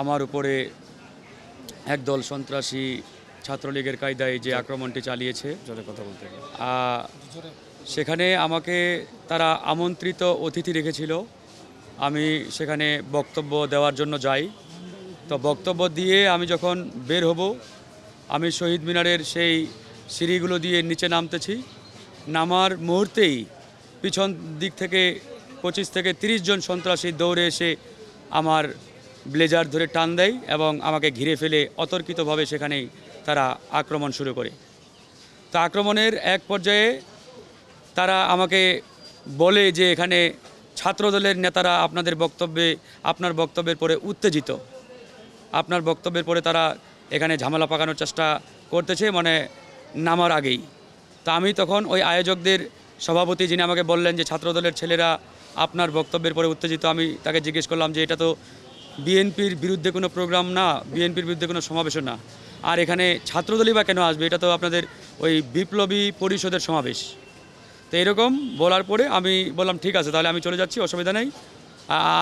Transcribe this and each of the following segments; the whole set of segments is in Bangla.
আমার উপরে একদল সন্ত্রাসী ছাত্রলীগের কায়দায় যে আক্রমণটি চালিয়েছে, জোরে কথা বলতে হবে। সেখানে আমাকে তারা আমন্ত্রিত অতিথি রেখেছিল। আমি সেখানে বক্তব্য দেওয়ার জন্য যাই। তো বক্তব্য দিয়ে আমি যখন বের হব, আমি শহীদ মিনারের সেই সিঁড়িগুলো দিয়ে নিচে নামতেছি। নামার মুহূর্তেই পিছন দিক থেকে 25 থেকে 30 জন সন্ত্রাসী দৌড়ে এসে আমার ব্লেজার ধরে টান দেয় এবং আমাকে ঘিরে ফেলে অতর্কিতভাবে সেখানেই তারা আক্রমণ শুরু করে। তা আক্রমণের এক পর্যায়ে তারা আমাকে বলে যে এখানে ছাত্রদলের নেতারা আপনার বক্তব্যের পরে উত্তেজিত, আপনার বক্তব্যের পরে তারা এখানে ঝামেলা পাকানোর চেষ্টা করতেছে, মানে নামার আগেই। তা আমি তখন ওই আয়োজকদের সভাপতি, যিনি আমাকে বললেন যে ছাত্রদলের ছেলেরা আপনার বক্তব্যের পরে উত্তেজিত, আমি তাকে জিজ্ঞেস করলাম যে এটা তো বিএনপির বিরুদ্ধে কোনো প্রোগ্রাম না, বিএনপির বিরুদ্ধে কোনো সমাবেশও না, আর এখানে ছাত্রদলই বা কেন আসবে, এটা তো আপনাদের ওই বিপ্লবী পরিষদের সমাবেশ। তো এরকম বলার পরে আমি বললাম ঠিক আছে, তাহলে আমি চলে যাচ্ছি, অসুবিধা নেই।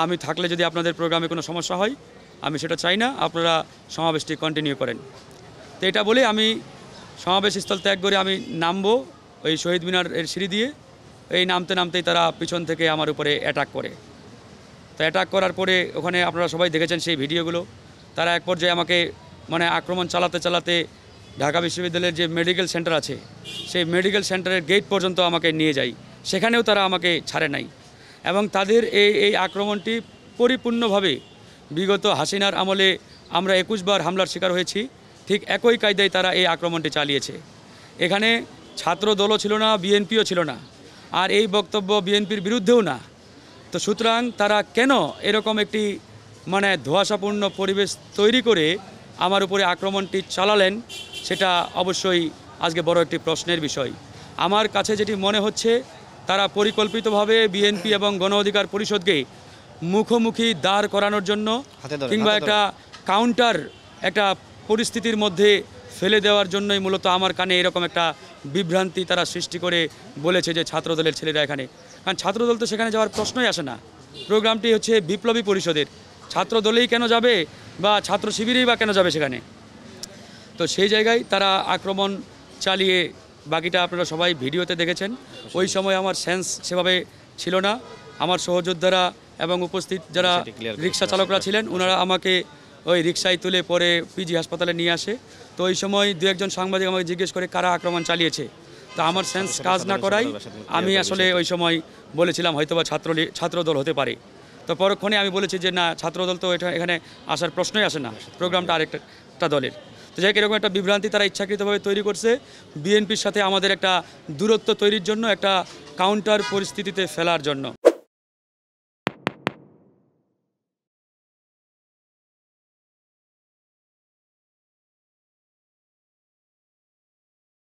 আমি থাকলে যদি আপনাদের প্রোগ্রামে কোনো সমস্যা হয়, আমি সেটা চাই না, আপনারা সমাবেশটি কন্টিনিউ করেন। তো এটা বলে আমি সমাবেশ স্থল ত্যাগ করে আমি নামবো ওই শহীদ মিনারের সিঁড়ি দিয়ে। এই নামতেই তারা পিছন থেকে আমার উপরে অ্যাটাক করে। তো অ্যাটাক করার পরে ওখানে আপনারা সবাই দেখেছেন সেই ভিডিওগুলো। তারা এক পর্যায়ে আমাকে মানে আক্রমণ চালাতে ঢাকা বিশ্ববিদ্যালয়ের যে মেডিকেল সেন্টার আছে, সেই মেডিকেল সেন্টারের গেট পর্যন্ত আমাকে নিয়ে যায়। সেখানেও তারা আমাকে ছাড়ে নাই। এবং তাদের এই আক্রমণটি পরিপূর্ণভাবে বিগত হাসিনার আমলে আমরা 21 বার হামলার শিকার হয়েছি, ঠিক একই কায়দায় তারা এই আক্রমণটি চালিয়েছে। এখানে ছাত্র দলও ছিল না, বিএনপিও ছিল না, আর এই বক্তব্য বিএনপির বিরুদ্ধেও না। তো সুতরাং তারা কেন এরকম একটি মানে ধোঁয়াশাপূর্ণ পরিবেশ তৈরি করে আমার উপরে আক্রমণটি চালালেন, সেটা অবশ্যই আজকে বড় একটি প্রশ্নের বিষয়। আমার কাছে যেটি মনে হচ্ছে, তারা পরিকল্পিতভাবে বিএনপি এবং গণ অধিকার পরিষদকে মুখোমুখি দাঁড় করানোর জন্য কিংবা একটা কাউন্টার একটা পরিস্থিতির মধ্যে ফেলে দেওয়ার জন্যই মূলত আমার কানে এরকম একটা বিভ্রান্তি তারা সৃষ্টি করে বলেছে যে ছাত্রদলের ছেলেরা এখানে। কারণ ছাত্রদল তো সেখানে যাওয়ার প্রশ্নই আসে না। প্রোগ্রামটি হচ্ছে বিপ্লবী পরিষদের, ছাত্রদলেই কেন যাবে বা ছাত্র শিবিরেই বা কেন যাবে সেখানে। তো সেই জায়গায় তারা আক্রমণ চালিয়ে, বাকিটা আপনারা সবাই ভিডিওতে দেখেছেন। ওই সময় আমার সেন্স সেভাবে ছিল না। আমার সহযোদ্ধারা এবং উপস্থিত যারা রিক্সা চালকরা ছিলেন, ওনারা আমাকে ওই রিক্সায় তুলে পরে পিজি হাসপাতালে নিয়ে আসে। তো ওই সময় দু একজন সাংবাদিক আমাকে জিজ্ঞেস করে কারা আক্রমণ চালিয়েছে। তো আমার সেন্স কাজ না করাই আমি আসলে ওই সময় বলেছিলাম হয়তোবা ছাত্রদল হতে পারে। তো পরক্ষণে আমি বলেছি যে না, ছাত্রদল তো এখানে আসার প্রশ্নই আসে না, প্রোগ্রামটা আরেকটা দলের। তো যাই এরকম একটা বিভ্রান্তি তারা ইচ্ছাকৃতভাবে তৈরি করছে বিএনপির সাথে আমাদের একটা দূরত্ব তৈরির জন্য, একটা কাউন্টার পরিস্থিতিতে ফেলার জন্য।